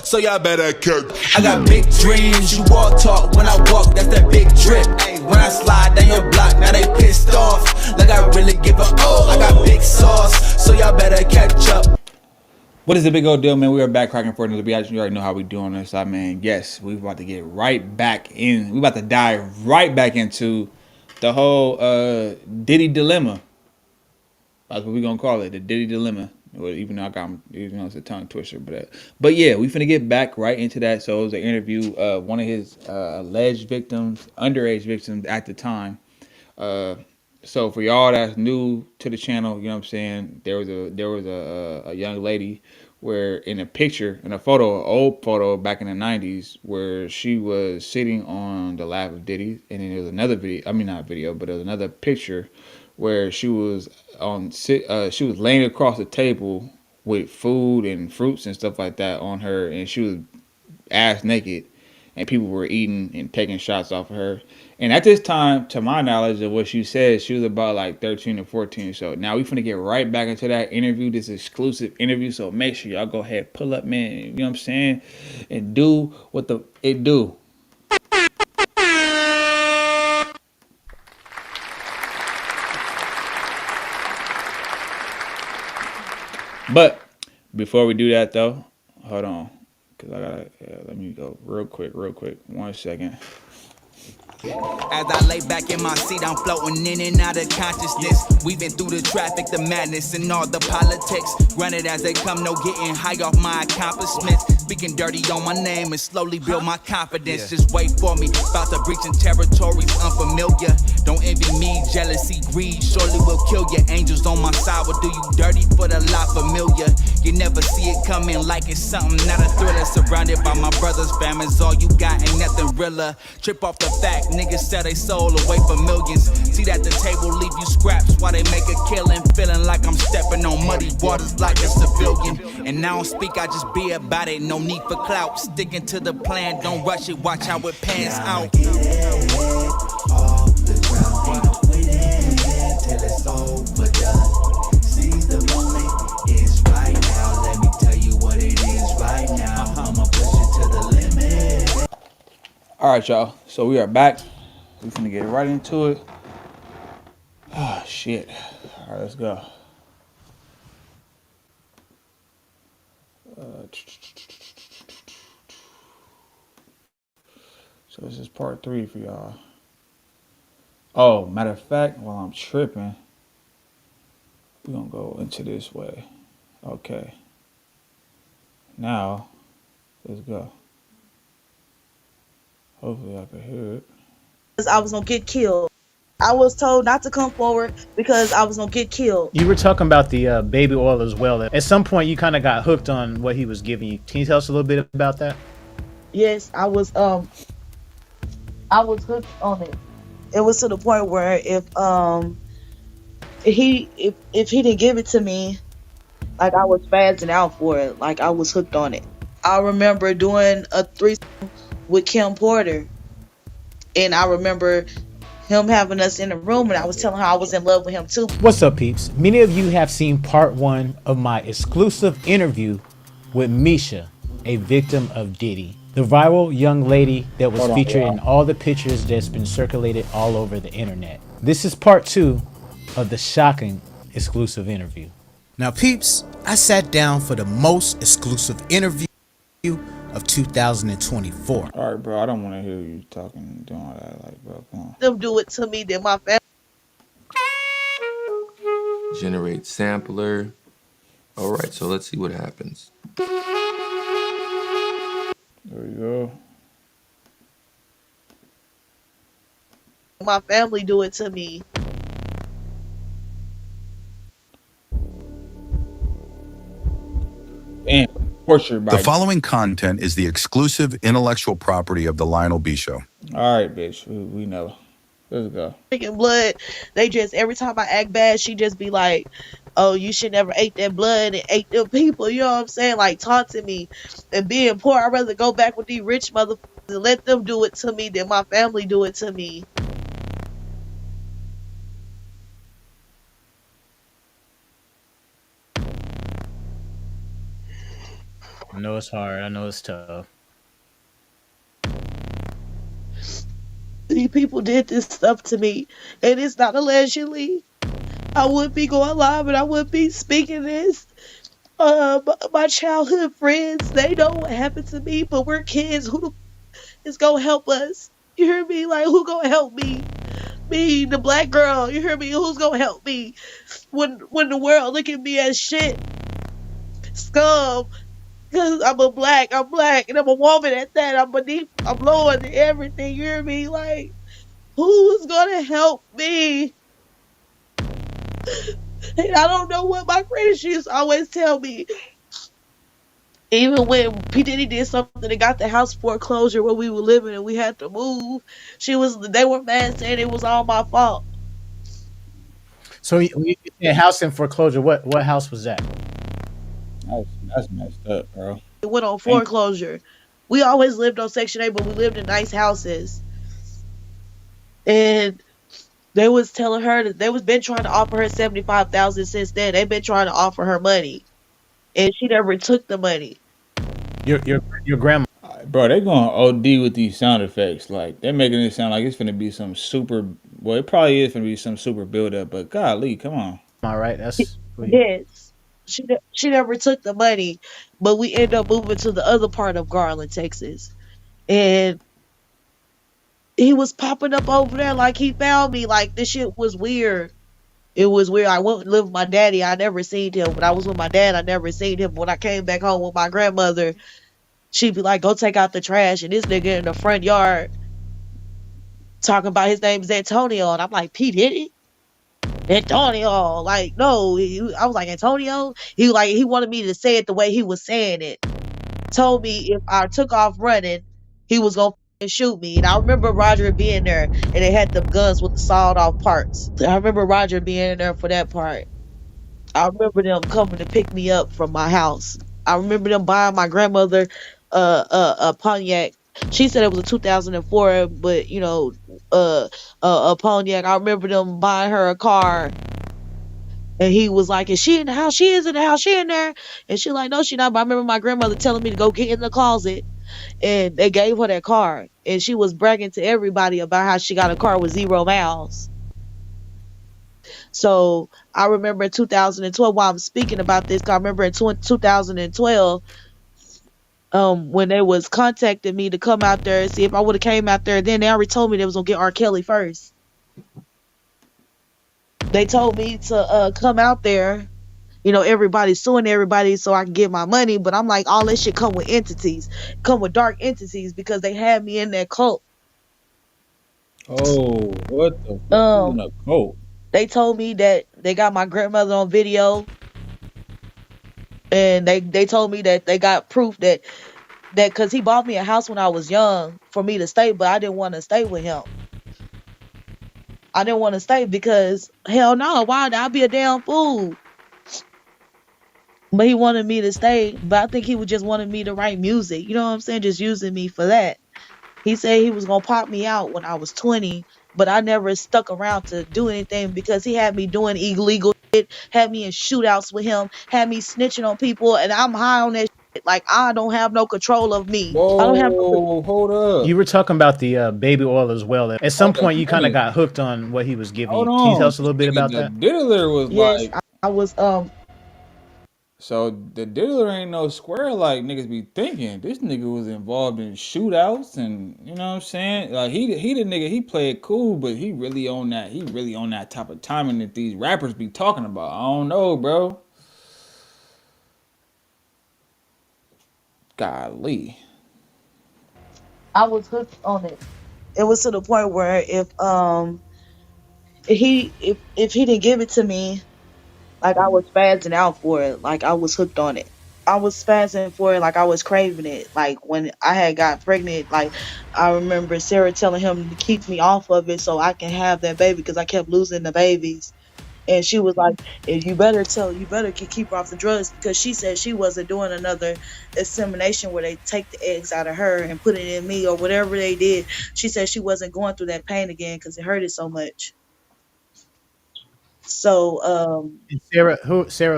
so y'all better catch. I got big dreams, you walk talk, when I walk, that's that big drip. When I slide down your block, now they pissed off, like I really give a I got big sauce, so y'all better catch up. What is the big old deal, man? We are back cracking for another reaction. You already know how we doing this. I mean, yes, we about to get right back in. We about to dive right back into the whole Diddy dilemma. That's what we gonna call it, the Diddy dilemma. Well, even though it's a tongue twister, but yeah, we finna get back right into that. So it was an interview, one of his alleged victims, underage victims at the time. So for y'all that's new to the channel, you know what I'm saying, there was a young lady where in a picture, in a photo, an old photo back in the 90s, where she was sitting on the lap of Diddy, and then there was another video, I mean not video, but there was another picture where she was she was laying across the table with food and fruits and stuff like that on her, and she was ass naked, and people were eating and taking shots off of her. And at this time, to my knowledge of what she said, she was about like 13 or 14. So now we finna get right back into that interview, this exclusive interview. So make sure y'all go ahead, pull up, man, you know what I'm saying, and do what it do. But before we do that though, hold on, cause I gotta let me go real quick. 1 second. As I lay back in my seat, I'm floating in and out of consciousness. We've been through the traffic, the madness, and all the politics. Granted, as they come, no getting high off my accomplishments. Speaking dirty on my name and slowly build my confidence. Just wait for me, about to breach in territories unfamiliar. Don't envy me, jealousy, greed, surely will kill you. Angels on my side will do you dirty for the life familiar. You never see it coming like it's something, not a thriller. Surrounded by my brothers, family's all you got, ain't nothing realer. Trip off the fact, niggas sell they soul away for millions. See that the table leave you scraps while they make a killing. Feeling like I'm stepping on muddy waters like a civilian. And I don't speak, I just be about it. No need for clout. Sticking to the plan, don't rush it. Watch how it pans out. Get it off the ground, ain't no waiting till it's overdone. Seize the moment, it's right now. Let me tell you what it is right now. I'ma push it to the limit. All right, y'all. So we are back. We're gonna get right into it. Oh shit! All right, let's go. So this is part 3 for y'all. Oh, matter of fact, while I'm tripping, we're gonna go into this way. Okay. Now, let's go. Hopefully I can hear it. I was gonna get killed. I was told not to come forward because I was gonna get killed. You were talking about the baby oil as well. At some point, you kind of got hooked on what he was giving you. Can you tell us a little bit about that? Yes, I was hooked on it. It was to the point where if he didn't give it to me, like I was spazzing out for it. Like I was hooked on it. I remember doing a threesome with Kim Porter, and I remember him having us in a room, and I was telling her I was in love with him too. What's up, peeps? Many of you have seen part 1 of my exclusive interview with Misha, a victim of Diddy, the viral young lady that was featured in all the pictures that's been circulated all over the internet. This is part 2 of the shocking exclusive interview. Now, peeps, I sat down for the most exclusive interview of 2024. All right, bro. I don't want to hear you talking, doing all that. Like, bro, come on. Them do it to me, then my family. Generate sampler. All right, so let's see what happens. There you go. My family do it to me. And the following content is the exclusive intellectual property of the Lionel B Show. All right, bitch. We know. Let's go. Drinking blood. They just, every time I act bad, she just be like, oh, you should never ate that blood and ate them people. You know what I'm saying? Like, taunting me. And being poor, I'd rather go back with these rich motherfuckers and let them do it to me than my family do it to me. I know it's hard. I know it's tough. These people did this stuff to me, and it's not allegedly. I would be going live and I would be speaking this. My childhood friends, they know what happened to me, but we're kids. Who is gonna help us? You hear me? Like, who gonna help me? Me, the black girl. You hear me? Who's gonna help me when the world look at me as shit, scum? Cause I'm black, and I'm a woman at that. I'm beneath, I'm lower than everything. You hear me? Like, who is gonna help me? And I don't know what my friends used to always tell me. Even when P. Diddy did something and got the house foreclosure where we were living and we had to move, they were mad saying it was all my fault. So you said house in foreclosure. What house was that? That's messed up, bro. It went on Ain't foreclosure. We always lived on Section 8, but we lived in nice houses. And they was telling her that they was been trying to offer her 75,000 since then. They've been trying to offer her money. And she never took the money. Your grandma. bro, they going OD with these sound effects. Like they're making it sound like it's gonna be some super. Well, it probably is gonna be some super build up. But golly, come on. All right, that's who you. Yes. She never took the money, but we ended up moving to the other part of Garland, Texas. And he was popping up over there like he found me. Like this shit was weird. It was weird. I went and lived with my daddy. I never seen him. When I was with my dad, I never seen him. When I came back home with my grandmother, she'd be like, "Go take out the trash." And this nigga in the front yard talking about his name is Antonio, and I'm like, "P Diddy, Antonio." Like, no, I was like, "Antonio." He wanted me to say it the way he was saying it. Told me if I took off running, he was gonna shoot me. And I remember Roger being there, and they had them guns with the sawed off parts. I remember Roger being there for that part. I remember them coming to pick me up from my house. I remember them buying my grandmother a Pontiac. She said it was a 2004, but uh, a Pontiac. I remember them buying her a car, and he was like, "Is she in the house? She is in the house. She in there." And she like, "No, she not." But I remember my grandmother telling me to go get in the closet, and they gave her that car, and she was bragging to everybody about how she got a car with 0 miles. So I remember in 2012, while I'm speaking about this, 'cause I remember in 2012, when they was contacting me to come out there and see if I would have came out there, then they already told me they was gonna get R. Kelly first. They told me to come out there. Everybody's suing everybody so I can get my money, but I'm like, all that shit come with entities, come with dark entities because they had me in that cult. Oh, what the fuck is in Um, a coat? they told me that they got my grandmother on video, and they told me that they got proof that because he bought me a house when I was young for me to stay, but I didn't want to stay with him. I didn't want to stay because hell no, why? I'd be a damn fool. But he wanted me to stay, but I think he was just wanting me to write music. You know what I'm saying? Just using me for that. He said he was gonna pop me out when I was 20, but I never stuck around to do anything because he had me doing illegal shit, had me in shootouts with him, had me snitching on people, and I'm high on that shit. Like I don't have no control of me. I don't have no. Whoa, hold up. You were talking about the baby oil as well. At some Hold point, you kind of on. got hooked on what he was giving Hold you. Can you tell on. us a This little bit nigga, about the that? diddler was Yes, like, I was. so the diddler ain't no square like niggas be thinking. This nigga was involved in shootouts and you know what I'm saying? Like he the nigga, he played cool, but he really on that type of timing that these rappers be talking about. I don't know, bro. Golly. I was hooked on it. It was to the point where if he didn't give it to me, like I was spazzing out for it. Like I was hooked on it. I was spazzing for it, like I was craving it. Like when I had got pregnant, like I remember Sarah telling him to keep me off of it so I can have that baby because I kept losing the babies. And she was like, you better keep her off the drugs because she said she wasn't doing another insemination where they take the eggs out of her and put it in me or whatever they did. She said she wasn't going through that pain again because it hurted so much. So, And Sarah,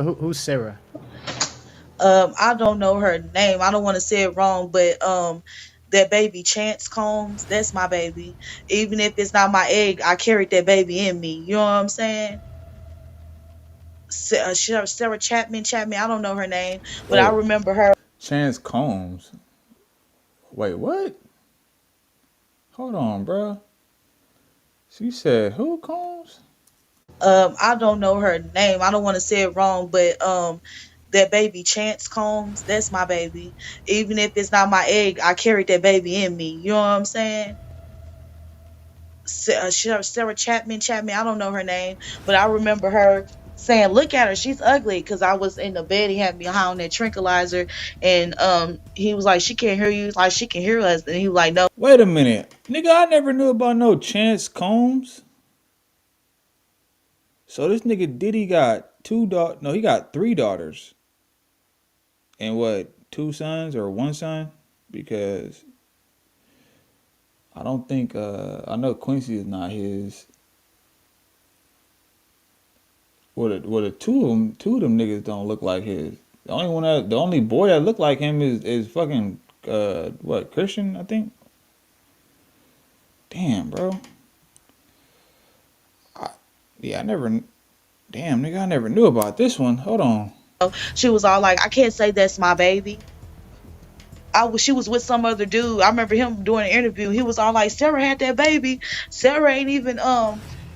who's Sarah? I don't know her name. I don't want to say it wrong, but that baby Chance Combs, that's my baby. Even if it's not my egg, I carried that baby in me. You know what I'm saying? Sarah Chapman. I don't know her name, but I Wait, remember her. Chance Combs. Wait, what? Hold on, bro. She said who Combs? I don't know her name. I don't want to say it wrong, but that baby Chance Combs, that's my baby. Even if it's not my egg, I carried that baby in me. You know what I'm saying? Sarah Chapman. I don't know her name, but I remember her saying, "Look at her, she's ugly." Because I was in the bed, he had me high on that tranquilizer, and he was like, "She can't hear you, like she can hear us," and he was like, "No." Wait a minute, nigga. I never knew about no Chance Combs. So this nigga Diddy got two daughters. No, he got three daughters. And what? Two sons or one son? Because I don't think. I know Quincy is not his. Two of them niggas don't look like his. The only boy that look like him is fucking what, Christian, I think. Damn, bro. Yeah, I never. Damn, nigga, I never knew about this one. Hold on. She was all like, "I can't say that's my baby." She was with some other dude. I remember him doing an interview. He was all like, "Sarah had that baby. Sarah ain't even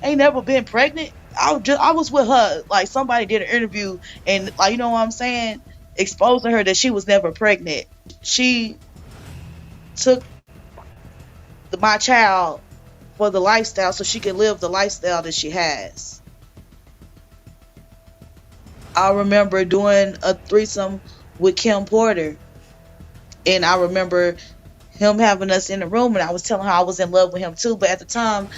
ain't never been pregnant." I was with her. Like somebody did an interview and like you know what I'm saying, exposing her that she was never pregnant. She took my child for the lifestyle so she could live the lifestyle that she has. I remember doing a threesome with Kim Porter, and I remember him having us in the room, and I was telling her I was in love with him too. But at the time,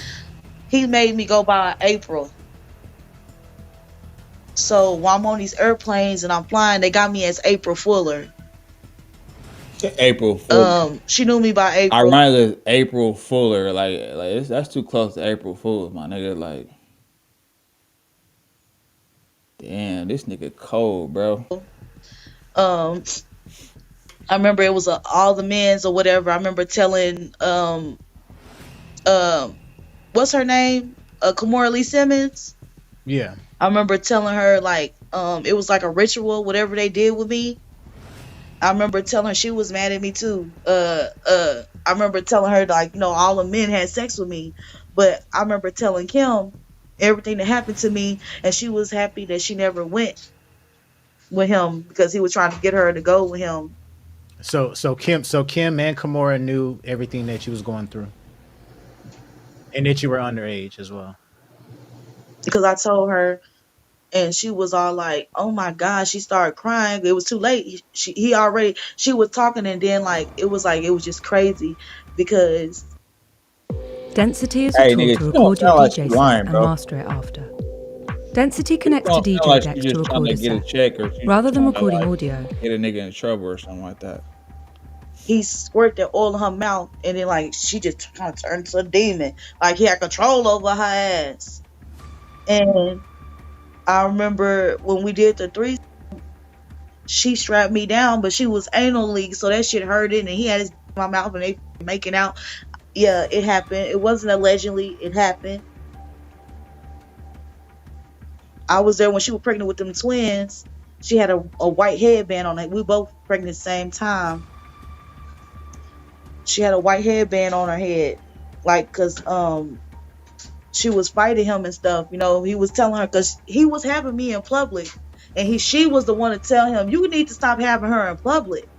he made me go by April. So while I'm on these airplanes and I'm flying, they got me as April Fuller. April Fool. She knew me by April Ironically, April Fuller. That's too close to April Fools, my nigga. Like, damn, this nigga cold, bro. um I remember it was all the men's or whatever. I remember telling um what's her name? Kimora Lee Simmons. Yeah. I remember telling her like it was like a ritual, whatever they did with me. I remember telling her she was mad at me too. I remember telling her like, all the men had sex with me. But I remember telling Kim everything that happened to me, and she was happy that she never went with him because he was trying to get her to go with him. So Kim and Kimura knew everything that you was going through, and that you were underage as well. Because I told her, and she was all like, "Oh my God!" She started crying. It was too late. She was talking, and then it was just crazy because Density is a Hey, tool nigga, to she don't record your sound like she DJ set lying, and bro. master it after. Density She connects to don't sound DJ like she decks to just trying record to a get a set. check or she Rather just than trying to recording like audio, get a nigga in trouble or something like that. he squirted that oil in her mouth, and then she just kind of turned to a demon. Like he had control over her ass. And I remember when we did the three, she strapped me down, but she was anal leak, so that shit hurted. And he had his in my mouth, and they making out. Yeah, it happened. It wasn't allegedly. It happened. I was there when she was pregnant with them twins. She had a white headband on it. We both pregnant at the same time. She had a white headband on her head, like, cause she was fighting him and stuff. He was telling her because he was having me in public, and she was the one to tell him, "You need to stop having her in public."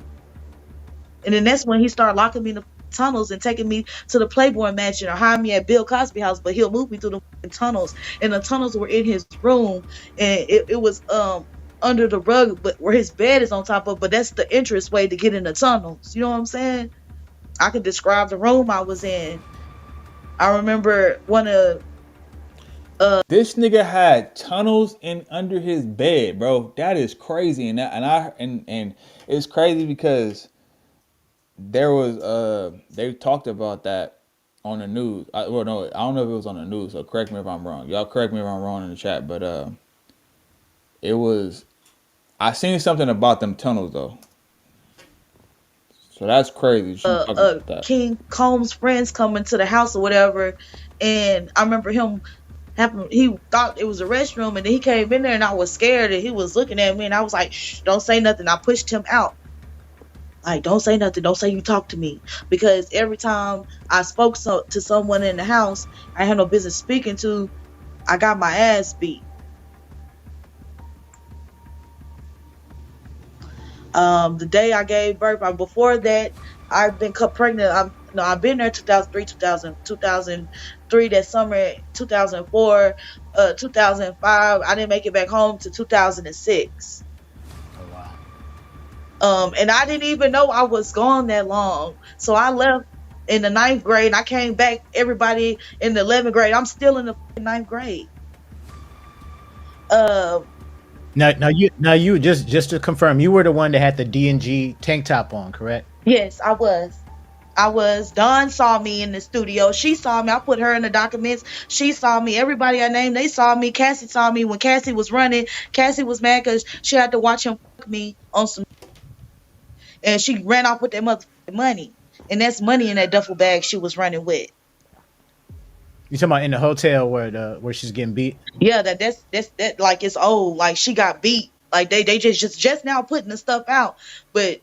And then that's when he started locking me in the tunnels and taking me to the Playboy Mansion or hiding me at Bill Cosby house. But he'll move me through the tunnels, and the tunnels were in his room, and it was under the rug, but where his bed is on top of. But that's the entrance way to get in the tunnels. You know what I'm saying? I can describe the room I was in. I remember one of This nigga had tunnels in under his bed, bro. That is crazy, and it's crazy because there was they talked about that on the news. Well, no, I don't know if it was on the news. So correct me if I'm wrong. Y'all correct me if I'm wrong in the chat, but it was. I seen something about them tunnels though, so that's crazy. She talking about that. King Combs' friends coming to the house or whatever, and I remember him having he thought it was a restroom, and then he came in there, and I was scared, and he was looking at me, and I was like, "Shh, don't say nothing." I pushed him out, like, "Don't say nothing, don't say you talk to me," because every time I spoke to someone in the house I had no business speaking to, I got my ass beat. The day I gave birth, before that, I've been cut pregnant. No, I've been there 2003, 2003, that summer, 2004, 2005. I didn't make it back home to 2006. Oh wow. And I didn't even know I was gone that long. So I left in the ninth grade, and I came back. Everybody in the 11th grade. I'm still in the ninth grade. Um, Now you just to confirm, you were the one that had the D&G tank top on, correct? yes, I was. I was. Dawn saw me in the studio. She saw me. I put her in the documents. She saw me. Everybody I named, they saw me. Cassie saw me. When Cassie was running, Cassie was mad because she had to watch him fuck me on some, and she ran off with that motherfucking money. And that's money in that duffel bag she was running with. You talking about in the hotel where she's getting beat? Yeah, that like it's old. Like she got beat. Like they just now putting the stuff out, but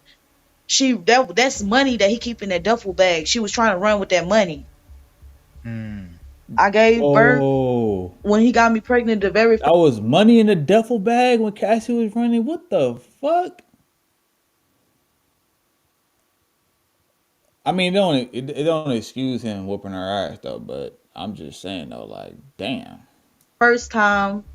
that's money that he keep in that duffel bag. She was trying to run with that money. Mm. I gave birth Oh, when he got me pregnant. The very that was money in the duffel bag when Cassie was running. What the fuck? I mean, it don't excuse him whooping her ass though, but I'm just saying though, like, damn. first time,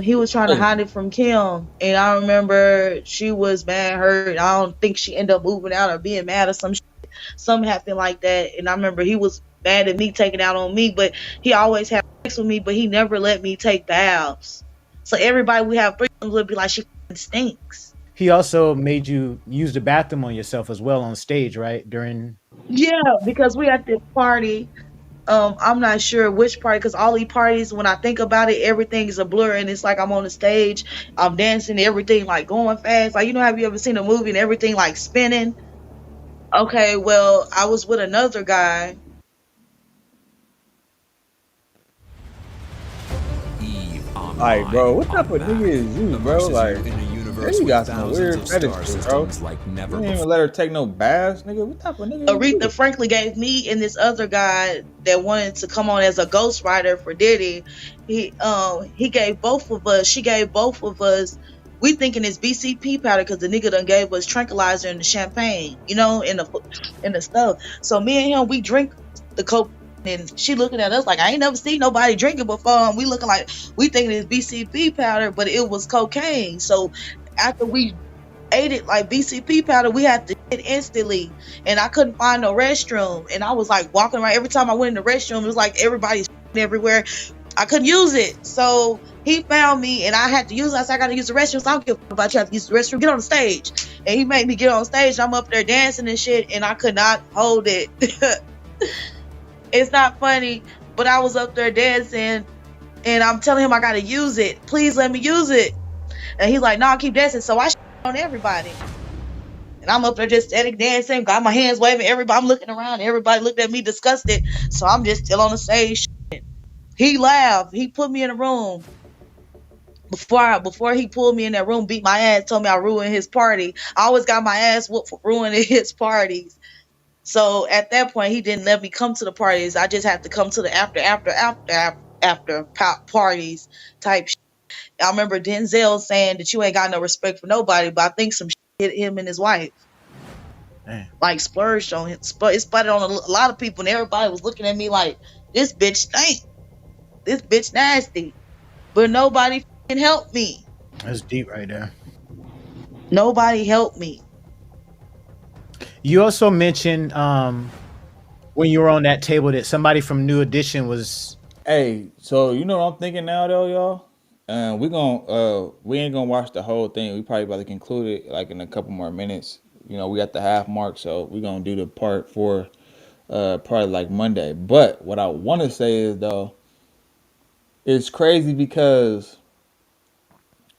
he was trying to Hey, hide it from Kim, and I remember she was mad, hurt. I don't think she ended up moving out or being mad or something happened like that. And I remember he was mad at me, taking out on me, but he always had sex with me, but he never let me take baths. So everybody we have threesomes would be like, she fucking stinks. He also made you use the bathroom on yourself as well on stage, right? During Yeah, because we at this party. I'm not sure which party, because all these parties, when I think about it, everything is a blur, and it's like I'm on the stage, I'm dancing, everything like going fast. Like, have you ever seen a movie and everything like spinning? Okay, well, I was with another guy. like, bro, what type of nigga is you, bro? Like, man, you got some weird fetish shit, bro. You didn't even let her take no baths, nigga. What type of nigga is Aretha you? Franklin gave me and this other guy that wanted to come on as a ghostwriter for Diddy. He gave both of us. She gave both of us. We thinking it's BCP powder because the nigga done gave us tranquilizer in the champagne, in the stuff. So me and him, we drink the coke, and she looking at us like, I ain't never seen nobody drinking before. And we looking like we thinking it's BCP powder, but it was cocaine. So after we ate it like BCP powder, we had to shit instantly, and I couldn't find no restroom, and I was like walking around. Every time I went in the restroom, it was like everybody's everywhere. I couldn't use it, so he found me, and I had to use it. I said, I gotta use the restroom, so I don't give a fuck about you. Have to use the restroom. Get on the stage. And he made me get on stage. I'm up there dancing and shit, and I could not hold it. It's not funny, but I was up there dancing, and I'm telling him I gotta use it. Please let me use it. And he's like, no, I keep dancing. So I on everybody. And I'm up there just static dancing, got my hands waving. Everybody, I'm looking around. Everybody looked at me disgusted. So I'm just still on the stage. He laughed. He put me in a room. Before he pulled me in that room, beat my ass, told me I ruined his party. I always got my ass whooped for ruining his parties. So at that point, he didn't let me come to the parties. I just had to come to the after parties type shit. I remember Denzel saying that you ain't got no respect for nobody, but I think some shit hit him and his wife. man. Like splurged on him. It sputtered on a lot of people, and everybody was looking at me like, this bitch stink. This bitch nasty. But nobody can help me. That's deep right there. Nobody helped me. You also mentioned when you were on that table that somebody from New Edition was. Hey, so you know what I'm thinking now though, y'all? We ain't gonna watch the whole thing. We probably about to conclude it like in a couple more minutes. You know, we at the half mark, so we gonna do the part 4 probably like Monday. But what I wanna say is though, it's crazy because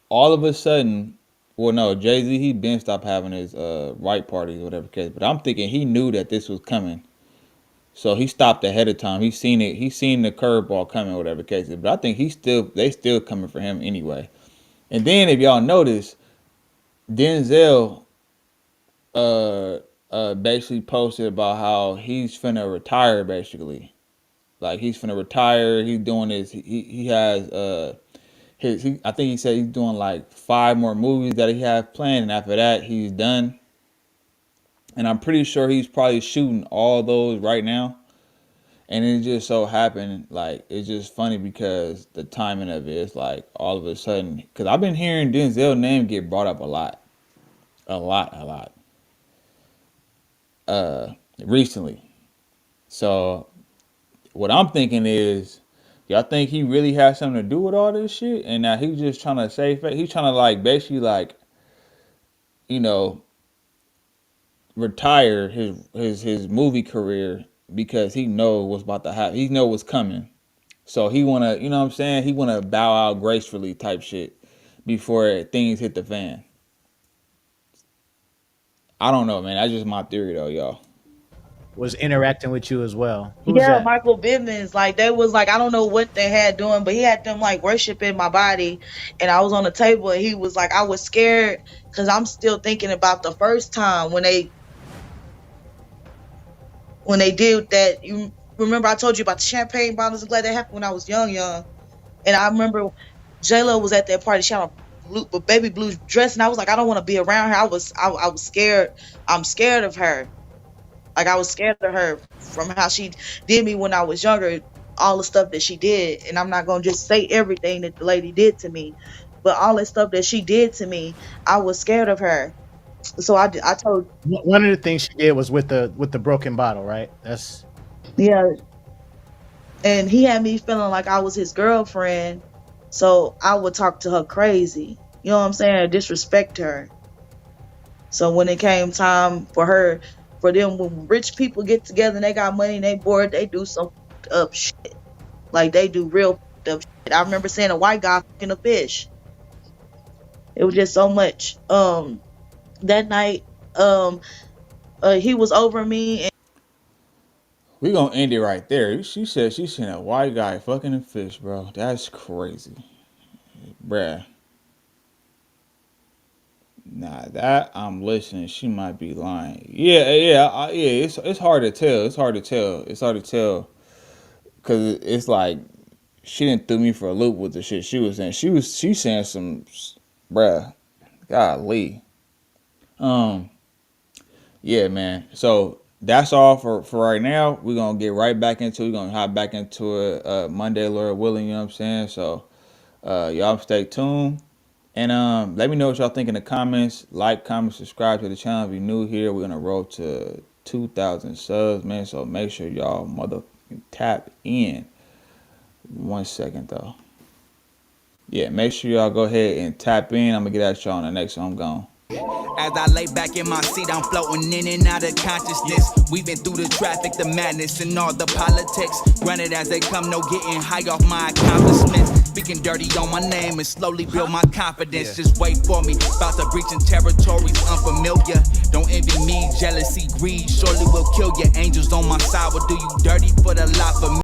all of a sudden, well, no, Jay-Z, he been stopped having his white parties or whatever case. But I'm thinking he knew that this was coming. So he stopped ahead of time. He seen it. He seen the curveball coming, whatever case. But I think they still coming for him anyway. And then if y'all notice, Denzel basically posted about how he's finna retire. Basically, like he's finna retire. He's doing this. He has I think he said he's doing like 5 more movies that he has planned, and after that he's done. And I'm pretty sure he's probably shooting all those right now. And it just so happened, like, it's just funny because the timing of it is like all of a sudden, because I've been hearing Denzel's name get brought up a lot, recently. So what I'm thinking is, y'all think he really has something to do with all this shit, and now he's just trying to save it. He's trying to like basically like, you know, retire his movie career because he know what's about to happen. He know what's coming. So he wanna, you know what I'm saying? He wanna bow out gracefully type shit before things hit the fan. I don't know, man. That's just my theory though, y'all. Was interacting with you as well. Who's Yeah, that? Michael Bivins, like they was like I don't know what they had doing, but he had them like worshiping my body, and I was on the table, and he was like I was scared because I'm still thinking about the first time when they did that. You remember I told you about the champagne bottles? I'm glad that happened when I was young, and I remember J-Lo was at that party. She had a baby blue dress, and I was like I don't want to be around her. I was scared. I'm scared of her. Like I was scared of her from how she did me when I was younger, all the stuff that she did. And I'm not gonna just say everything that the lady did to me, but all the stuff that she did to me, I was scared of her. So I told, One of the things she did was with the broken bottle, right? That's yeah, and he had me feeling like I was his girlfriend. So I would talk to her crazy. You know what I'm saying? Disrespect her. So when it came time for them, when rich people get together and they got money and they bored, they do some up shit. Like they do real up shit. I remember seeing a white guy fucking a fish. It was just so much. That night, he was over me, and We gonna end it right there. She said she seen a white guy fucking a fish, bro. That's crazy, bruh. Nah, that I'm listening. She might be lying. Yeah. It's hard to tell. It's hard to tell. It's hard to tell because it's like she didn't threw me for a loop with the shit she was saying. She saying some, bruh. Golly. Yeah, man. So that's all for right now. We're gonna get right back into. We're gonna hop back into it Monday, Lord willing. You know what I'm saying? So y'all stay tuned. And let me know what y'all think in the comments. Like, comment, subscribe to the channel if you're new here. We're gonna roll to 2,000 subs, man. So make sure y'all motherfucking tap in. 1 second though. Yeah, make sure y'all go ahead and tap in. I'm gonna get at y'all on the next one. I'm gone. As I lay back in my seat, I'm floating in and out of consciousness. Weaving through the traffic, the madness, and all the politics. Granted as they come, no getting high off my accomplishments. Speaking dirty on my name and slowly build my confidence. Just wait for me, about to breach in territories unfamiliar. Don't envy me, jealousy, greed, surely will kill you. Angels on my side will do you dirty for the life of me.